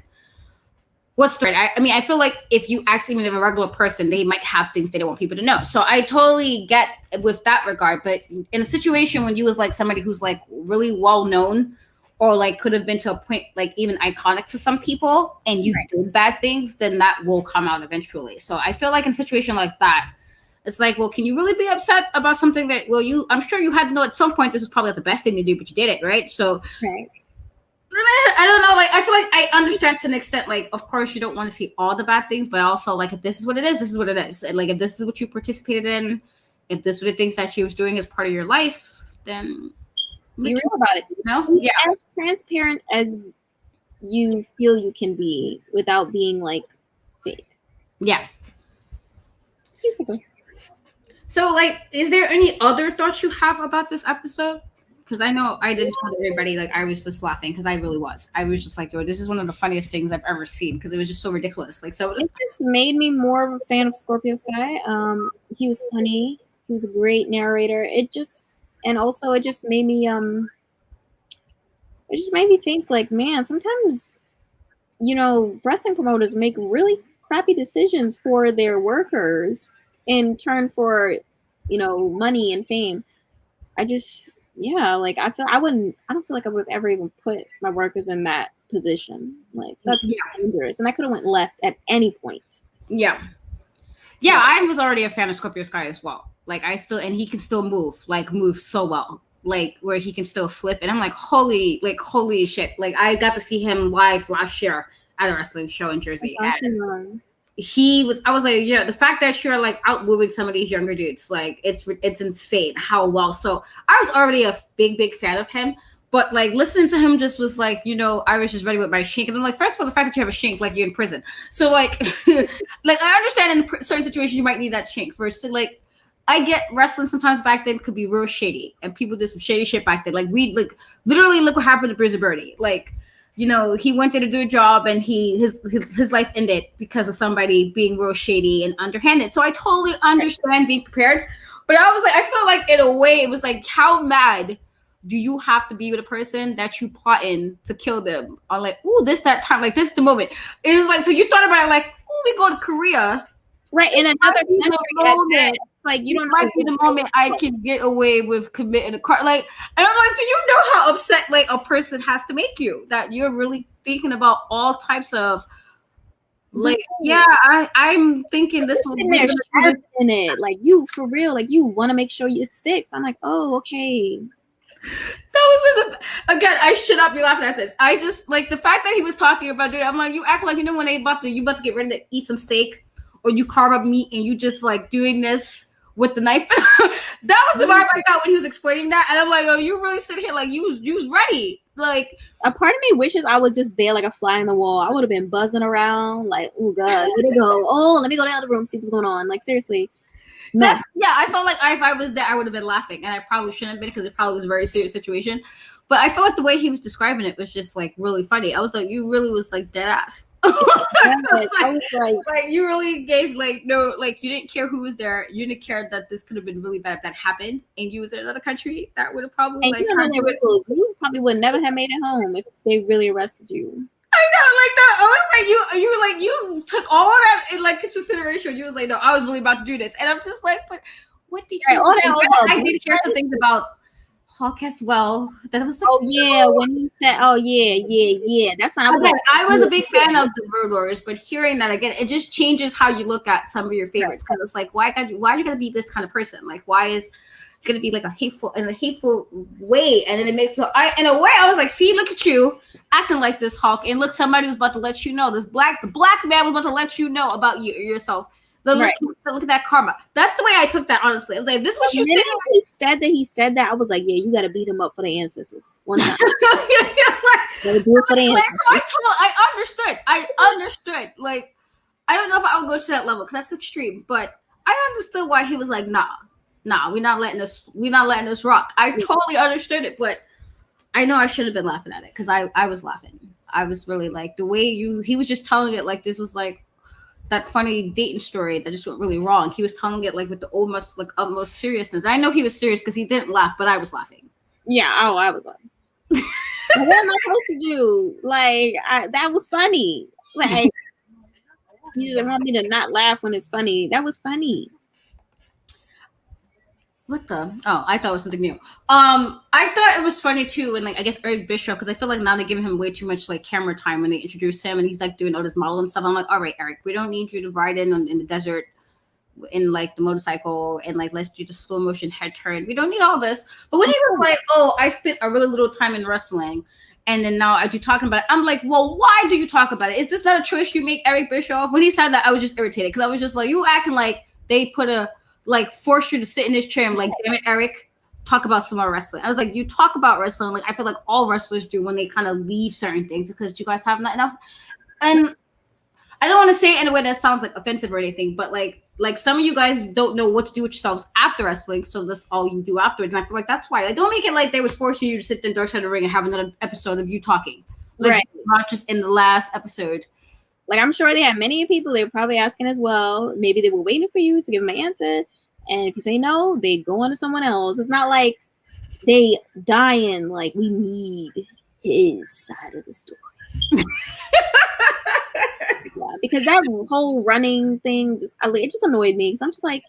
What's the right? I mean, I feel like if you ask even a regular person, they might have things they don't want people to know. So I totally get with that regard. But in a situation when you was like somebody who's like really well known, or like could have been to a point like even iconic to some people, and you did bad things, then that will come out eventually. So I feel like in a situation like that, it's like, well, can you really be upset about something that, I'm sure you had to know at some point this was probably the best thing to do, but you did it, right? So I don't know. Like, I feel like I understand to an extent. Like, of course, you don't want to see all the bad things, but also, like, if this is what it is, this is what it is. And, like, if this is what you participated in, if this were the things that she was doing as part of your life, then be real about it. Yeah. As transparent as you feel you can be without being like fake. Yeah. Basically. So, like, is there any other thoughts you have about this episode? Because I know I didn't tell everybody, like, I was just laughing, because I really was. I was just like, yo, this is one of the funniest things I've ever seen, because it was just so ridiculous. Like, so it just made me more of a fan of Scorpio Sky. He was funny. He was a great narrator. It just made me think, like, man, sometimes wrestling promoters make really crappy decisions for their workers in turn for, money and fame. I just, yeah, like I don't feel like I would have ever even put my workers in that position. Like that's dangerous, and I could have went left at any point. Yeah. I was already a fan of Scorpio Sky as well. Like and he can still move so well, like where he can still flip. And I'm like, holy shit! Like I got to see him live last year at a wrestling show in Jersey. I was like, yeah, the fact that you're like out moving some of these younger dudes, like it's insane how well. So I was already a big fan of him. But like listening to him just was like, I was just ready with my shank. And I'm like, first of all, the fact that you have a shank, like you're in prison. So like, like I understand in certain situations you might need that shank first. So like, I get wrestling sometimes back then could be real shady, and people did some shady shit back then. Like literally look what happened to Bruiser Birdie. Like, he went there to do a job, and his life ended because of somebody being real shady and underhanded. So I totally understand being prepared. But I was like, I feel like in a way it was like, how mad do you have to be with a person that you plotting to kill them? Or like, ooh, that time, like this is the moment. It was like, so you thought about it like, ooh, we go to Korea. Right, in another country, like you don't might be the moment I can get away with committing a crime. Like, I don't know, like, do you know how upset like a person has to make you that you're really thinking about all types of like, yeah, I'm thinking this will be in it. Like you for real, like you want to make sure it sticks. I'm like, oh, okay. That was again. I should not be laughing at this. I just like the fact that he was talking about it. I'm like, you act like when they about to get ready to eat some steak, or you carve up meat and you just like doing this with the knife. That was the vibe I got when he was explaining that, and I'm like, oh, you really sit here like you was ready. Like a part of me wishes I was just there like a fly in the wall. I would have been buzzing around like, oh god, where'd it go? Oh, let me go to the other room, see what's going on. Like seriously. No. I felt like if I was there, I would have been laughing, and I probably shouldn't have been because it probably was a very serious situation. But I felt like the way he was describing it was just like really funny. I was like, you really was like dead ass. I was like, you really gave like no, like you didn't care who was there. You didn't care that this could have been really bad if that happened, and you was in another country. That would have probably and you probably would never have made it home if they really arrested you. I know, like that. I was like, you were like, you took all of that in like consideration. You was like, no, I was really about to do this, and I'm just like, but what did you? I did hear some things about Hawk as well. That was like, oh yeah, when he said, oh yeah. That's when I was like, I was a big fan of the Road Warriors, but hearing that again, it just changes how you look at some of your favorites. Because it's like, why are you gonna be this kind of person? Like, why is gonna be like a hateful way? And then it makes in a way I was like, see, look at you acting like this, Hawk, and look, somebody was about to let you know the black man was about to let you know about yourself. Look at that karma. That's the way I took that, honestly. I was like, this is what you said. He said that, I was like, yeah, you got to beat him up for the ancestors one time. I understood. Like, I don't know if I would go to that level because that's extreme, but I understood why he was like, nah, we're not letting this rock. I totally understood it, but I know I should have been laughing at it because I was laughing. I was really like the way he was just telling it like this was like that funny dating story that just went really wrong. He was telling it like with the utmost seriousness. I know he was serious because he didn't laugh, but I was laughing. Yeah, I was laughing. What am I supposed to do? Like that was funny. Like you want me to not laugh when it's funny. That was funny. What the? Oh, I thought it was something new. I thought it was funny too, and like I guess Eric Bischoff, because I feel like now they're giving him way too much like camera time when they introduce him, and he's like doing all this model and stuff. I'm like, all right, Eric, we don't need you to ride in the desert in like the motorcycle and like let's do the slow motion head turn. We don't need all this. But when he was like, oh, I spent a really little time in wrestling, and then now I do talking about it, I'm like, well, why do you talk about it? Is this not a choice you make, Eric Bischoff? When he said that, I was just irritated because I was just like, you acting like they force you to sit in this chair and like, damn it, Eric, talk about some more wrestling. I was like, you talk about wrestling. Like, I feel like all wrestlers do when they kind of leave certain things because you guys have not enough. And I don't want to say it in a way that sounds like offensive or anything, but like some of you guys don't know what to do with yourselves after wrestling. So that's all you do afterwards. And I feel like that's why. Like, don't make it like they was forcing you to sit in the dark side of the ring and have another episode of you talking. Like, right. Not just in the last episode. Like, I'm sure they had many people they were probably asking as well. Maybe they were waiting for you to give them an answer. And if you say no, they go on to someone else. It's not like they dying. Like, we need his side of the story. Yeah, because that whole running thing, it just annoyed me. So I'm just like,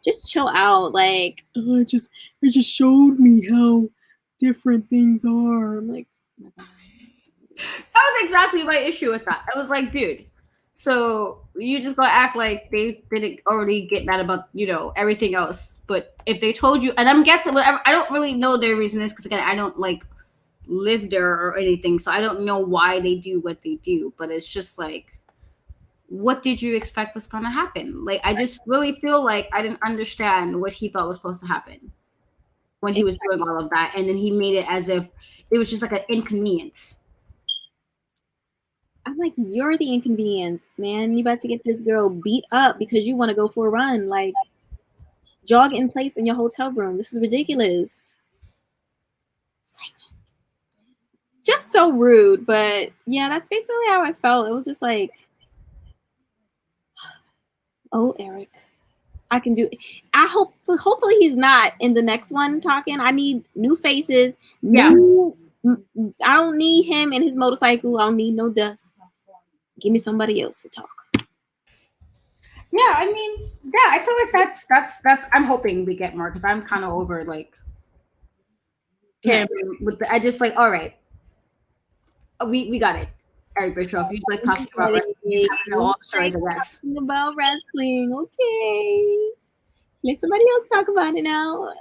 just chill out. Like, oh, it just showed me how different things are. I'm like, oh my God. That was exactly my issue with that. I was like, dude, so you just gonna act like they didn't already get mad about, everything else. But if they told you, and I'm guessing whatever, I don't really know their reason is because again, I don't like live there or anything, so I don't know why they do what they do. But it's just like, what did you expect was gonna happen? Like, I just really feel like I didn't understand what he thought was supposed to happen when he was doing all of that, and then he made it as if it was just like an inconvenience. I'm like, you're the inconvenience, man. You about to get this girl beat up because you want to go for a run. Like, jog in place in your hotel room. This is ridiculous. Just so rude. But yeah, that's basically how I felt. It was just like, oh, Eric, I can do it. Hopefully he's not in the next one talking. I need new faces. Yeah. I don't need him and his motorcycle. I don't need no dust. Give me somebody else to talk. Yeah, I mean, yeah, I feel like that's. I'm hoping we get more because I'm kind of over like him with I just like, all right, we got it. Eric Bischoff, you like talking about wrestling, you just have to know all the stories, I guess. Talking about wrestling, okay. Let somebody else talk about it now.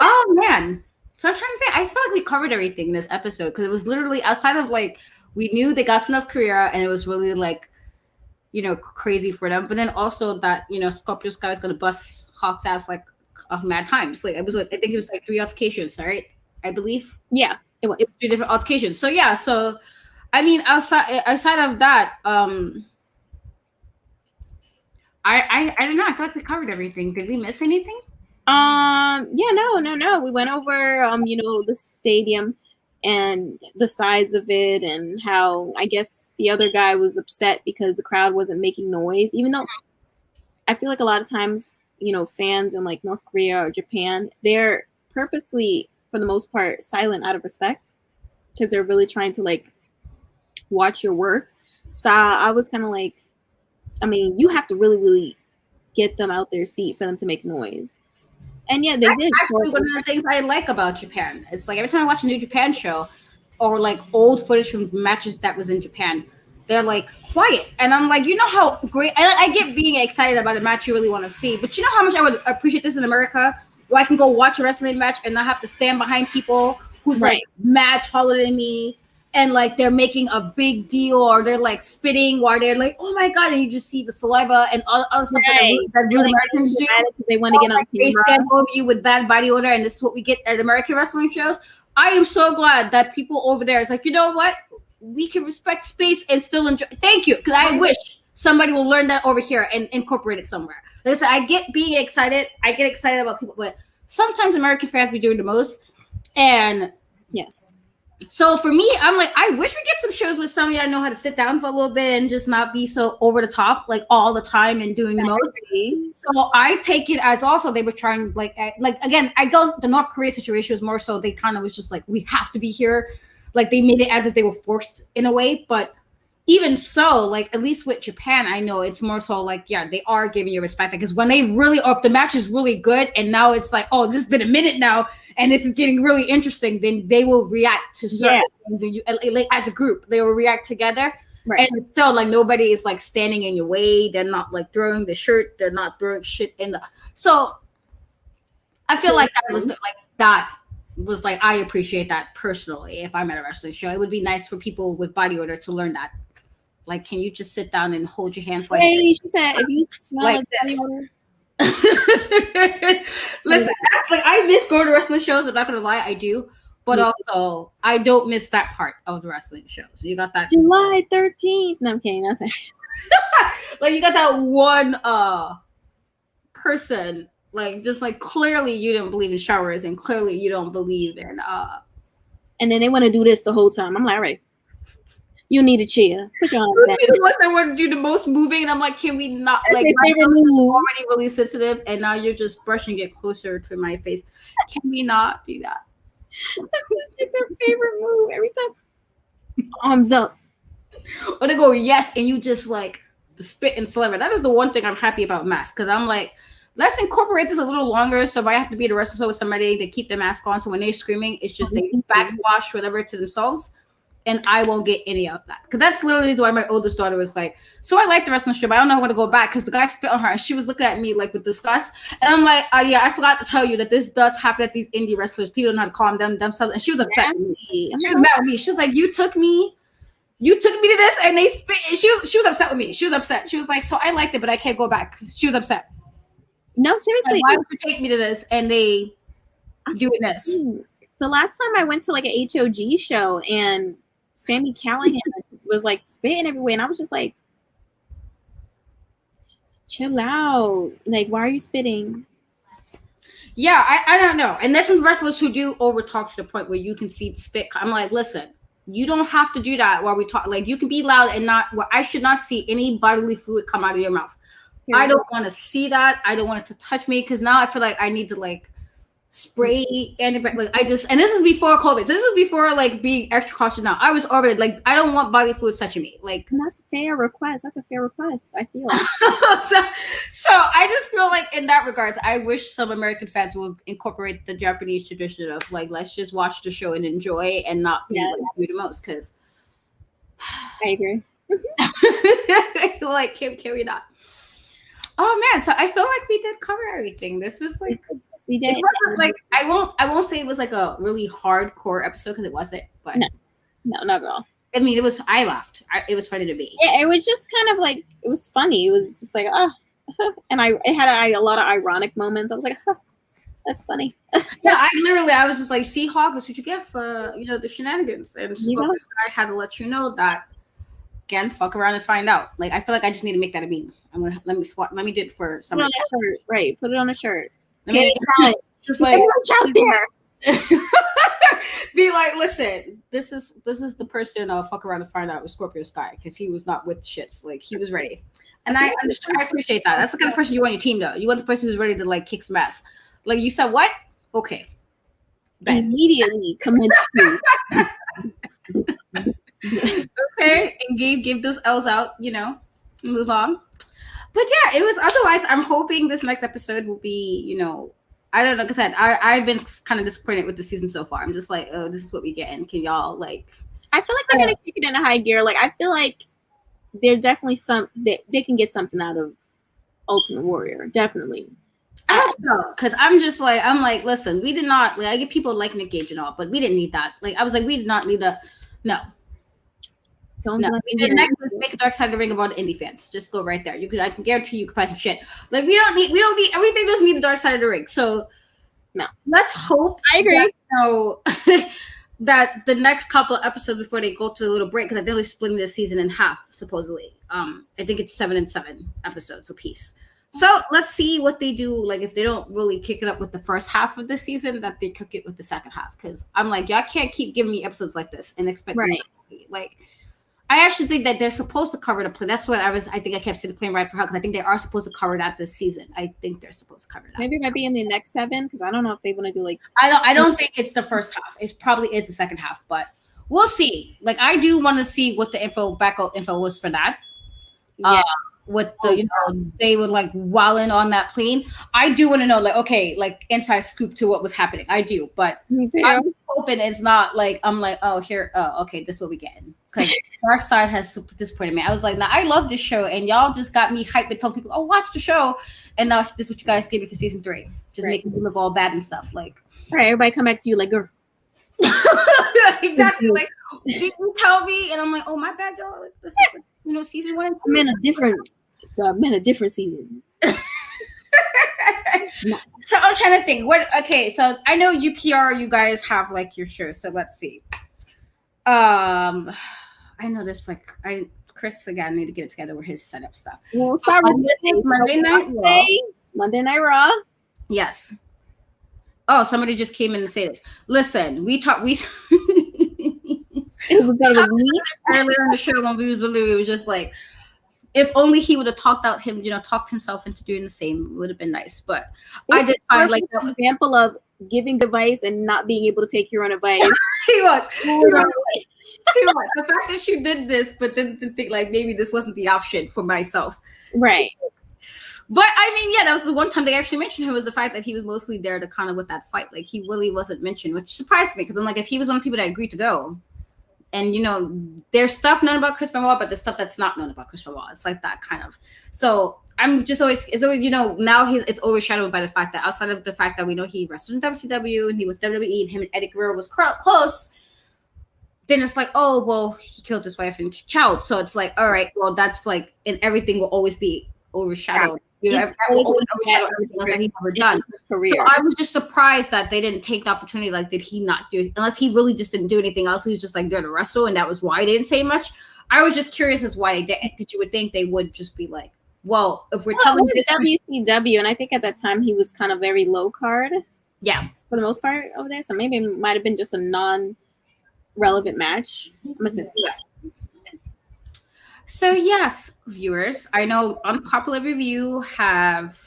Oh man, so I'm trying to think. I feel like we covered everything in this episode because it was literally outside of like we knew they got to North Korea and it was really like crazy for them, but then also that Scorpio Sky was gonna bust Hawk's ass like mad times. Like it was, I think it was like 3 altercations, right? I believe. Yeah, it was 3 different altercations. So yeah, so I mean, outside of that, I don't know. I feel like we covered everything. Did we miss anything? Yeah, no. We went over the stadium and the size of it and how I guess the other guy was upset because the crowd wasn't making noise, even though I feel like a lot of times, fans in like North Korea or Japan, they're purposely for the most part silent out of respect because they're really trying to like watch your work. So I was kind of like, I mean, you have to really, really get them out their seat for them to make noise. And yeah, they did. Actually, one of the things I like about Japan, it's like every time I watch a new Japan show or like old footage from matches that was in Japan, they're like quiet, and I'm like, how great I get being excited about a match you really want to see, but you know how much I would appreciate this in America, where I can go watch a wrestling match and not have to stand behind people who's like mad taller than me, and like they're making a big deal or they're like spitting while they're like, oh my god, and you just see the saliva and all other stuff that real Americans do. They want to get on like camera. They stand over you with bad body odor, and this is what we get at American wrestling shows. I am so glad that people over there is like, you know what? We can respect space and still enjoy. Thank you, because I wish somebody will learn that over here and incorporate it somewhere. Like I said, I get being excited. I get excited about people, but sometimes American fans be doing the most. And yes. So for me, I'm like, I wish we get some shows with somebody I know how to sit down for a little bit and just not be so over the top, like all the time and doing the most. So I take it as also they were trying, like again, I go the North Korea situation was more so they kind of was just like, we have to be here. Like they made it as if they were forced in a way, but even so, like at least with Japan, I know it's more so like, yeah, they are giving you respect because when they really, or if the match is really good and now it's like, oh, this has been a minute now and this is getting really interesting, then they will react to certain things. And you, like as a group, they will react together. Right. And it's still like nobody is like standing in your way. They're not like throwing the shirt. They're not throwing shit in the. So I feel like that was like I appreciate that personally. If I'm at a wrestling show, it would be nice for people with body odor to learn that. Like, can you just sit down and hold your hands like this? She said, if you smell like this. Listen, that's like I miss going to wrestling shows. I'm not gonna lie, I do. But also, I don't miss that part of the wrestling shows. You got that July 13th. No, I'm kidding. That's it. Like you got that one person, like just like clearly you didn't believe in showers and clearly you don't believe in and then they want to do this the whole time. I'm like, all right. You need a chair. Put your arms down. The ones that want to do the most moving, and I'm like, can we not? Like, my nose is already really sensitive, and now you're just brushing it closer to my face. Can we not do that? That's like their favorite move every time. Arms up. Or they go yes, and you just like the spit and saliva. That is the one thing I'm happy about masks, because I'm like, let's incorporate this a little longer. So if I have to be at the restaurant with somebody, they keep the mask on. So when they're screaming, it's just they backwash whatever to themselves. And I won't get any of that. Because that's literally why my oldest daughter was like, so I like the restaurant strip, but I don't know when to go back, because the guy spit on her and she was looking at me like with disgust. And I'm like, yeah, I forgot to tell you that this does happen at these indie wrestlers. People don't know how to calm themselves. And she was upset with me. She was mad with me. She was like, you took me to this and they spit. And she was upset with me. She was upset. She was like, so I liked it, but I can't go back. She was upset. No, seriously. Like, why would you take me to this and they doing this? The last time I went to like an HOG show and Sammy Callahan was like spitting everywhere, and I was just like, chill out. Like, why are you spitting? Yeah, I don't know. And there's some wrestlers who do overtalk to the point where you can see the spit. I'm like, listen, you don't have to do that while we talk. Like, you can be loud and not, well, I should not see any bodily fluid come out of your mouth. I don't want to see that. I don't want it to touch me, because now I feel like I need to like spray antibiotic. Like, and this is before COVID. This was before like being extra cautious. Now I was already like, I don't want bodily fluids touching me. Like, and that's a fair request. That's a fair request, I feel. so I just feel like in that regard, I wish some American fans will incorporate the Japanese tradition of like, let's just watch the show and enjoy and not be like, do the most. Because I agree. Like, can we not? Oh man, so I feel like we did cover everything. This was like, we did. It wasn't like, I won't say it was like a really hardcore episode, because it wasn't. But no, not at all. I mean, it was. I laughed. It was funny to me. Yeah, it was just kind of like, it was funny. It was just like, and it had a lot of ironic moments. I was like, that's funny. Yeah, I was just like, see, Hawk, that's what you get for the shenanigans. And I had to let you know that. Again, fuck around and find out. Like, I feel like I just need to make that a meme. Let me do it for somebody. Put it on a shirt, right? Put it on a shirt. Just like out there. Be like, listen, this is the person fuck around and find out with Scorpio Sky, because he was not with shits. Like, he was ready. And I appreciate that. That's the kind of person you want on your team, though. You want the person who's ready to like kick some ass. Like, you said what? Okay. Immediately commence to. Okay, and give those L's out, move on. But yeah, it was, otherwise I'm hoping this next episode will be, I don't know, because I've been kind of disappointed with the season so far. I'm just like, oh, this is what we get, and can y'all like, I feel like they're gonna kick it into high gear. Like, I feel like there's definitely they can get something out of Ultimate Warrior, definitely. I hope so, because I'm like, listen, we did not, like, I get people like Nick Gage and all, but we didn't need that. Like, I was like, we did not need no. We did next. Let's make a Dark Side of the Ring about the indie fans. Just go right there. I can guarantee you can find some shit. Like, we don't need everything. Doesn't need a Dark Side of the Ring. So no, let's hope. I agree. That the next couple of episodes before they go to a little break, because I think they're splitting the season in half supposedly. I think it's 7 and 7 episodes a piece. So let's see what they do. Like, if they don't really kick it up with the first half of the season, that they cook it with the second half. Because I'm like, y'all can't keep giving me episodes like this and expect me to, like. I actually think that they're supposed to cover the plane. That's what I think I kept saying the plane ride for her, because I think they are supposed to cover that this season. I think they're supposed to cover that. Maybe it might be in the next 7, because I don't know if they want to do like. I don't think it's the first half. It probably is the second half, but we'll see. Like, I do want to see what the backup info was for that. Yes. With the they would like wilding on that plane. I do want to know, like, okay, like, inside scoop to what was happening. I do, but I'm hoping it's not like I'm like, okay, this is what we getting. Because Dark Side has disappointed me. I was like, nah, I love this show, and y'all just got me hyped and told people, oh, watch the show, and now this is what you guys gave me for season 3, just making me look all bad and stuff. Like, all right, everybody come back to you like, girl. Exactly. Like, did you tell me? And I'm like, oh, my bad, y'all. Like, this is, season 1 and 2. I'm in a different season. So I'm trying to think. Okay, so I know UPR, you guys have like your show. So let's see. I know this, like, Chris again need to get it together with his setup stuff. Well, sorry, Monday Night Raw. Yes. Oh, somebody just came in to say this. Listen, we talked earlier in the show when it was just like, if only he would have talked himself into doing the same, it would have been nice. But I did find like that was example of giving advice and not being able to take your own advice. He was. The fact that you did this, but then to think like maybe this wasn't the option for myself. Right. But I mean, yeah, that was the one time they actually mentioned him was the fact that he was mostly there to kind of with that fight. Like he really wasn't mentioned, which surprised me because I'm like, if he was one of the people that agreed to go, and there's stuff known about Chris Benoit, but there's stuff that's not known about Chris Benoit. It's like that kind of. So I'm just always it's always now it's overshadowed by the fact that outside of the fact that we know he wrestled in WCW and he was WWE and him and Eddie Guerrero was close. Then it's like, oh well, he killed his wife and child. So it's like, all right, well that's like, and everything will always be overshadowed. That will always overshadow everything else that he's ever done. So I was just surprised that they didn't take the opportunity. Like, did he not do it? Unless he really just didn't do anything else. He was just like there to wrestle, and that was why they didn't say much. I was just curious as why they didn't, because you would think they would just be like, well, if we're telling this WCW, and I think at that time he was kind of very low card. Yeah, for the most part over there. So maybe it might have been just a non-relevant match. Yeah. So yes, viewers, I know Unpopular Review have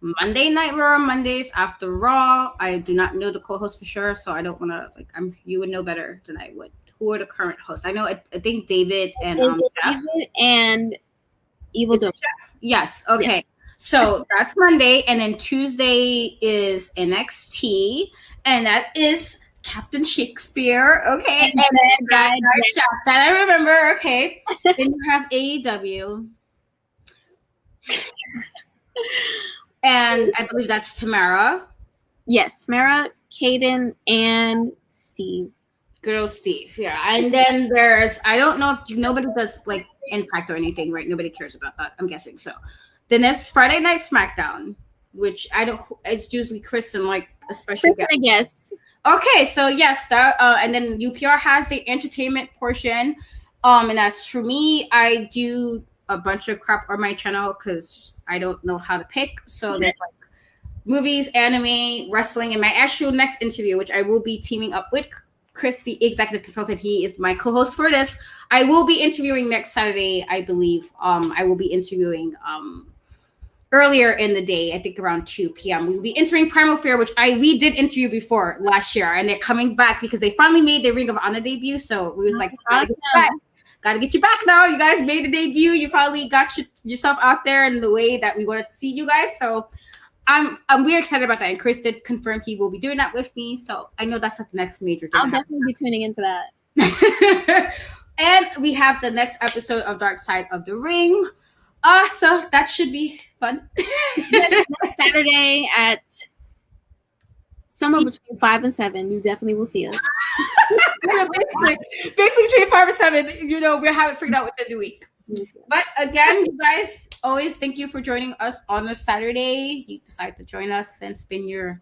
Monday Night Raw Mondays after Raw. I do not know the co-host for sure, so I don't want to you would know better than I would. Who are the current hosts? I know I think David and Jeff. David and Evil Doom. Yes. Okay. Yes. So that's Monday, and then Tuesday is NXT, and that is Captain Shaykespeare, okay, and then that I remember, okay. Then you have AEW, and I believe that's Tamara. Yes, Tamara, Kaden, and Steve. Good old Steve, yeah. And then there's, I don't know if nobody does like Impact or anything, right? Nobody cares about that, I'm guessing so. Then there's Friday Night SmackDown, which I don't. It's usually Chris and like a special guest. Okay, so yes, that and then UPR has the entertainment portion, and as for me, I do a bunch of crap on my channel because I don't know how to pick. So there's like movies, anime, wrestling, and my actual next interview, which I will be teaming up with Chris, the executive consultant. He is my co-host for this. I will be interviewing next Saturday, I believe. I will be interviewing earlier in the day, I think around 2 p.m. We'll be entering Primal Fear, which we did interview before last year, and they're coming back because they finally made their Ring of Honor debut. So we was like, gotta get you back now. You guys made the debut. You probably got yourself out there in the way that we wanted to see you guys. So we're excited about that. And Chris did confirm he will be doing that with me. So I know that's like the next major thing. I'll definitely be tuning into that. And we have the next episode of Dark Side of the Ring. So that should be fun. Yes, Saturday at somewhere between 5 and 7. You definitely will see us. basically between 5 and 7. We have it figured out within the week. Yes. But again, you guys, always thank you for joining us on a Saturday. You decided to join us and spend your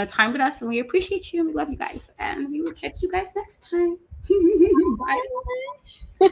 time with us, and we appreciate you and we love you guys, and we will catch you guys next time. Bye.